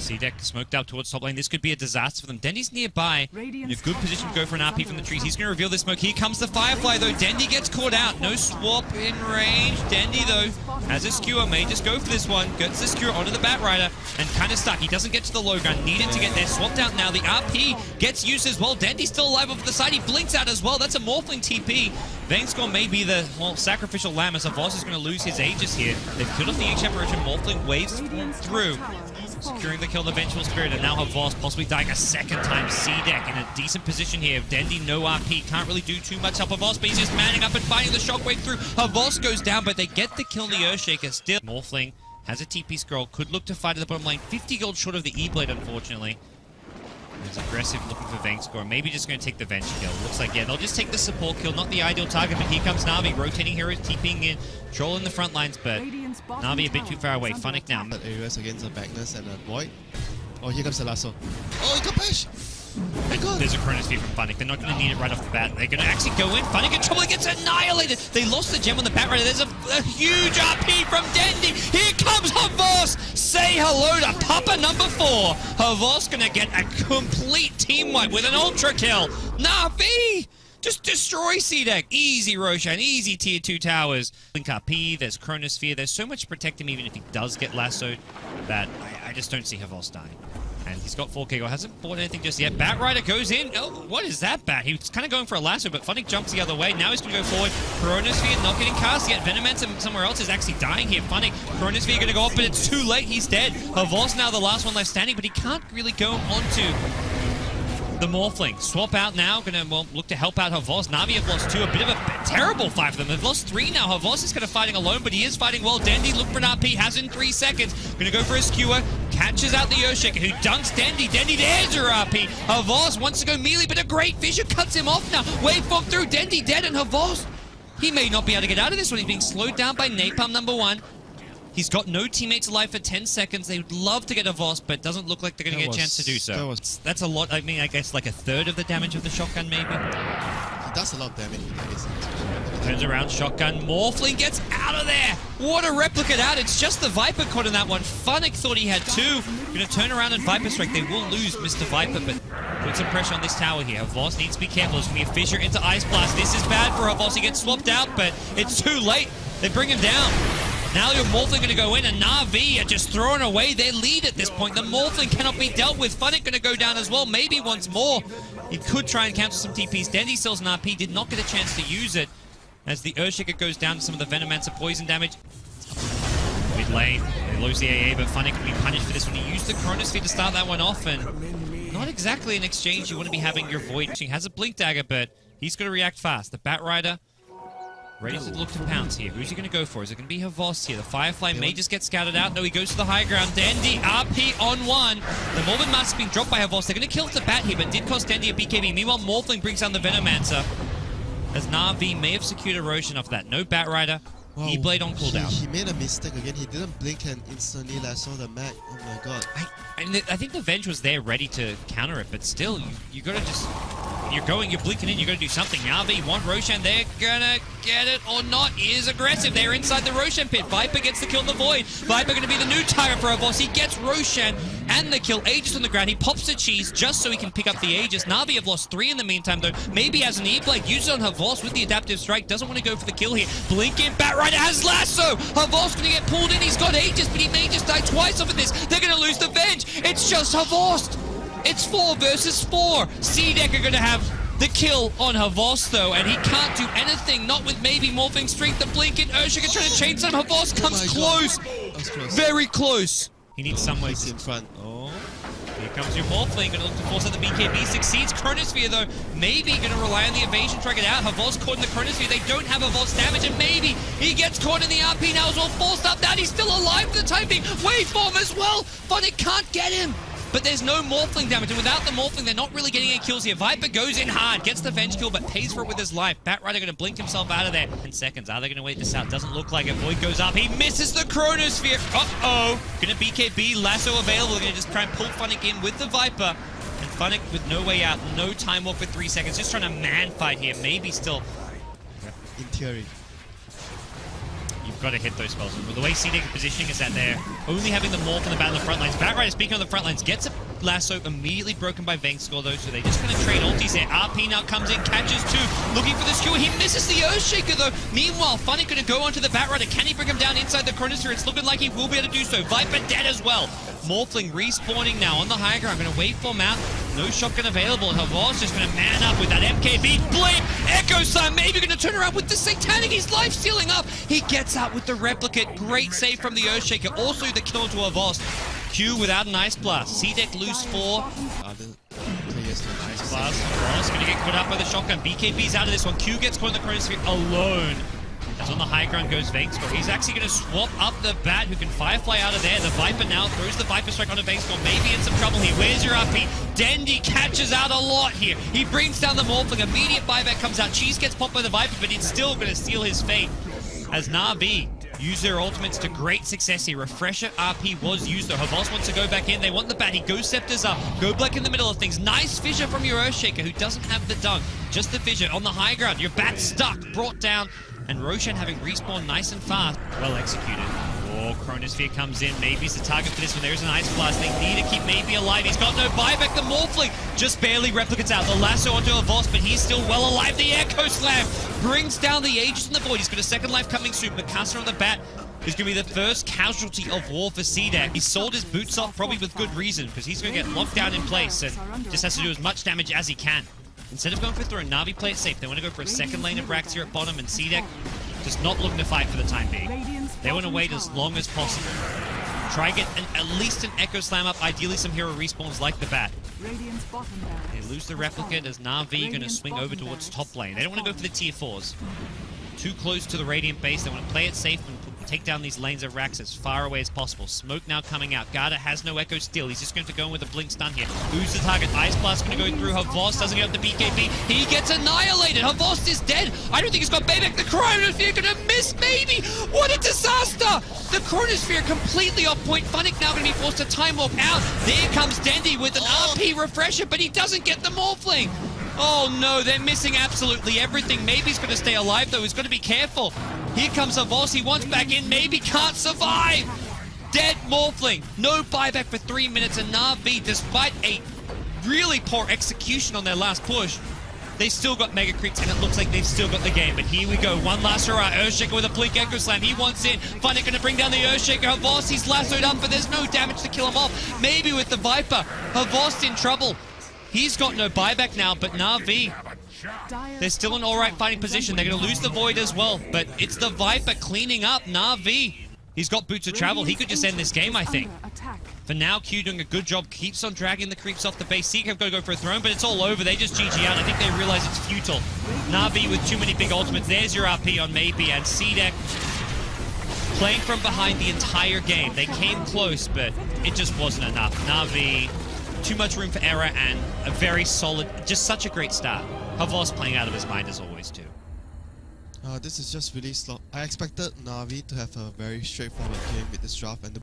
CDEC smoked out towards top lane. This could be a disaster for them. Dendy's nearby. In a good position to go for an RP from the trees. He's going to reveal this smoke. Here comes the Firefly, though. Dendy gets caught out. No swap in range. Dendy, though, has a skewer. May just go for this one. Gets the skewer onto the Batrider and kind of stuck. He doesn't get to the low ground. Needed to get there. Swapped out now. The RP gets used as well. Dendy's still alive over the side. He blinks out as well. That's a Morphling TP. Vaynescore may be the sacrificial lamb as Avos is going to lose his Aegis here. They've killed off the H apparition. Morphling waves through, securing the kill, the Vengeful Spirit, and now Havos possibly dying a second time. CDEC in a decent position here. Dendy, no RP, can't really do too much help Havos, but he's just manning up and fighting the shockwave through. Havos goes down, but they get the kill in the Earthshaker still. Morphling has a TP scroll, could look to fight at the bottom lane. 50 gold short of the E-Blade, unfortunately. He's aggressive, looking for Vaynescore. Maybe just going to take the Venge kill. Looks like, yeah, they'll just take the support kill. Not the ideal target, but here comes Na'Vi. Rotating heroes, TPing in, trolling the front lines, but Na'Vi a bit too far away. Funnick now. Areas against the Magnus and the Void. Oh, here comes the lasso. Oh, he got bash! My God. There's a Chronosphere from Funnick. They're not going to need it right off the bat. They're going to actually go in. Funnick in trouble. He gets annihilated. They lost the gem on the Batrider. There's a huge RP from Dendy. Here comes Havos. Say hello to Papa number 4. Havos going to get a complete team wipe with an ultra kill. Na'Vi! Just destroy CDEC. Easy Roshan, easy tier 2 towers. Blink RP, there's Chronosphere. There's so much to protect him even if he does get lassoed that I just don't see Havos dying. And he's got 4k, hasn't bought anything just yet. Batrider goes in. Oh, what is that bat? He was kind of going for a lasso, but Funnick jumps the other way. Now he's going to go forward. Chronosphere not getting cast yet. Venomancer somewhere else is actually dying here. Funnick, Chronosphere going to go off, but it's too late. He's dead. Havos now the last one left standing, but he can't really go onto the Morphling. Swap out now. Gonna look to help out Havos. Na'Vi have lost 2. A bit of a terrible fight for them. They've lost 3 now. Havos is kind of fighting alone, but he is fighting well. Dendy, look for an RP. Has in 3 seconds. Gonna go for a skewer. Catches out the Earthshaker, who dunks Dendy. Dendy, there's your RP. Havos wants to go melee, but a great fissure cuts him off now. Waveform through. Dendy dead, and Havos, he may not be able to get out of this one. He's being slowed down by Napalm number 1. He's got no teammates alive for 10 seconds. They would love to get a Voss, but it doesn't look like they're going to get a chance to do so. That's a lot. I mean, I guess like a third of the damage of the shotgun, maybe. He does a lot of damage with that. Turns around, shotgun. Morphling gets out of there. What a replicate out. It's just the Viper caught in that one. Funnick thought he had 2. Going to turn around and Viper Strike. They will lose Mr. Viper, but put some pressure on this tower here. Havos needs to be careful. There's going to be a fissure into Ice Blast. This is bad for Havos. He gets swapped out, but it's too late. They bring him down. Now your Morphling going to go in, and Na'Vi are just throwing away their lead at this point. The Morphling cannot be dealt with. Funnick going to go down as well, maybe once more. He could try and cancel some TPs. Dendy sells an RP, did not get a chance to use it. As the Earthshaker goes down to some of the Venomancer poison damage. Mid lane, they lose the AA, but Funnick can be punished for this one. He used the Chronosphere to start that one off, and not exactly an exchange you want to be having your Void. He has a Blink Dagger, but he's going to react fast. The Batrider ready to look to pounce here. Who's he going to go for? Is it going to be Havos here? The Firefly may just get scouted out. No, he goes to the high ground. Dendy, RP on 1. The Morbid Mask has been dropped by Havos. They're going to kill the bat here, but did cost Dendy a BKB. Meanwhile, Morphling brings down the Venomancer. As Na'Vi may have secured a Roshan off that. No Batrider. Wow. E-Blade on cooldown. He made a mistake again. He didn't blink and instantly lasso the Mac. Oh my God. I think the Venge was there ready to counter it, but still, you got to just... You're blinking in, you got to do something. Na'Vi, one Roshan, they're gonna get it or not. He is aggressive. They're inside the Roshan pit. Viper gets the kill in the Void. Viper going to be the new target for Havos. He gets Roshan and the kill. Aegis on the ground. He pops the cheese just so he can pick up the Aegis. Na'Vi have lost 3 in the meantime, though. Maybe has an E-Blade. Uses it on Havos with the adaptive strike. Doesn't want to go for the kill here. Blink in. Batrider has lasso. Havos going to get pulled in. He's got Aegis, but he may just die twice off of this. They're going to lose the Venge. It's just Havos. It's 4 versus 4. CDEC are going to have the kill on Havos, though, and he can't do anything. Not with maybe Morphing Strength. The blink in Earthshaker trying to chain some. Havos comes close. Very close. He needs somewhere in front. Oh, here comes your Morphling. Going to look to force out the BKB. Succeeds. Chronosphere, though, maybe going to rely on the evasion. Try it out. Havos caught in the Chronosphere. They don't have Havos damage, and maybe he gets caught in the RP now as well. Forced up that. He's still alive for the time being. Waveform as well, but it can't get him. But there's no Morphling damage, and without the Morphling, they're not really getting any kills here. Viper goes in hard, gets the Venge kill, but pays for it with his life. Batrider going to blink himself out of there. 10 seconds. Are they going to wait this out? Doesn't look like it. Void goes up. He misses the Chronosphere. Uh-oh. Going to BKB. Lasso available. Going to just try and pull Funnick in with the Viper. And Funnick with no way out. No time walk for 3 seconds. Just trying to man fight here. Maybe still. In theory. You got to hit those spells. But the way CDEC is positioning is that they're only having the morph on the bat on the front lines. Batrider, speaking on the front lines, gets a lasso immediately broken by Vaynescore though, so they're just going to trade ultis there. RP now comes in, catches two, looking for the skewer. He misses the Earthshaker though. Meanwhile, Funny going to go onto the Batrider. Can he bring him down inside the Chronosphere? It's looking like he will be able to do so. Viper dead as well. Morphling respawning now on the high ground. Going to wait for him out. No shotgun available. Havas just going to man up with that MKB. Blink! Echo Slam maybe going to turn around with the Satanic. He's life stealing up. He gets out with the Replicate. Great save from the Earthshaker. Also the kill to Havas. Q without an Ice Blast. CDEC lose 4. Other players to an Ice Blast. Havas going to get caught up by the shotgun. BKB's out of this one. Q gets caught in the Chronosphere alone. As on the high ground goes Vaynescore. He's actually going to swap up the Bat, who can Firefly out of there. The Viper now throws the Viper Strike onto Vaynescore. Maybe in some trouble here. Where's your RP? Dendy catches out a lot here. He brings down the Morphling. Immediate buyback comes out. Cheese gets popped by the Viper, but it's still going to steal his fate. As Na'Vi use their ultimates to great success here. Refresher RP was used though. Havas wants to go back in. They want the Bat. He goes Scepters up. Go Black in the middle of things. Nice fissure from your Earthshaker, who doesn't have the dunk. Just the fissure on the high ground. Your Bat stuck. Brought down. And Roshan having respawned nice and fast. Well executed. Oh, Chronosphere comes in. Maybe's the target for this one. There is an Ice Blast. They need to keep Maybe alive. He's got no buyback. The Morphling just barely replicates out. The lasso onto a Voss, but he's still well alive. The Echo Slam brings down the Aegis in the Void. He's got a second life coming soon. But Caster on the Bat is going to be the first casualty of war for CDEC. He sold his boots off probably with good reason, because he's going to get locked down in place and just has to do as much damage as he can. Instead of going for a throw, Na'Vi play it safe. They want to go for a second lane of Brax here at bottom, and CDEC just not looking to fight for the time being. They want to wait as long as possible. Try and get at least an Echo Slam up, ideally some hero respawns like the Bat. They lose the Replicate as Na'Vi going to swing over towards top lane. They don't want to go for the tier 4s. Too close to the Radiant base. They want to play it safe and take down these lanes of Rax as far away as possible. Smoke now coming out. Garda has no Echo Steel. He's just going to go in with a Blink Stun here. Who's the target? Ice Blast going to go through. Havas doesn't get up the BKB. He gets annihilated. Havas is dead. I don't think he's got Bayback. The Chronosphere going to miss maybe. What a disaster! The Chronosphere completely off point. Funnick now going to be forced to time walk out. There comes Dendy with an RP refresher, but he doesn't get the Morphling. Oh no, they're missing absolutely everything. Maybe's going to stay alive though. He's got to be careful. Here comes Havas. He wants back in. Maybe can't survive. Dead Morphling. No buyback for 3 minutes. And Na'Vi, despite a really poor execution on their last push, they still got Mega Creeps, and it looks like they've still got the game. But here we go. One last hurrah. Earthshaker with a Blink Echo Slam. He wants in. Funnick going to bring down the Earthshaker. Havas, he's lassoed up, but there's no damage to kill him off. Maybe with the Viper. Havas in trouble. He's got no buyback now, but Na'Vi, they're still in alright fighting position. They're going to lose the Void as well, but it's the Viper cleaning up Na'Vi. He's got boots of travel. He could just end this game, I think. For now, Q doing a good job. Keeps on dragging the creeps off the base. Seek have got to go for a throne, but it's all over. They just GG out. I think they realize it's futile. Na'Vi with too many big ultimates. There's your RP on Maybe, and CDEC playing from behind the entire game. They came close, but it just wasn't enough. Na'Vi, too much room for error, and a very solid, just such a great start. Havas playing out of his mind as always too. This is just really slow. I expected Na'Vi to have a very straightforward game with this draft, and the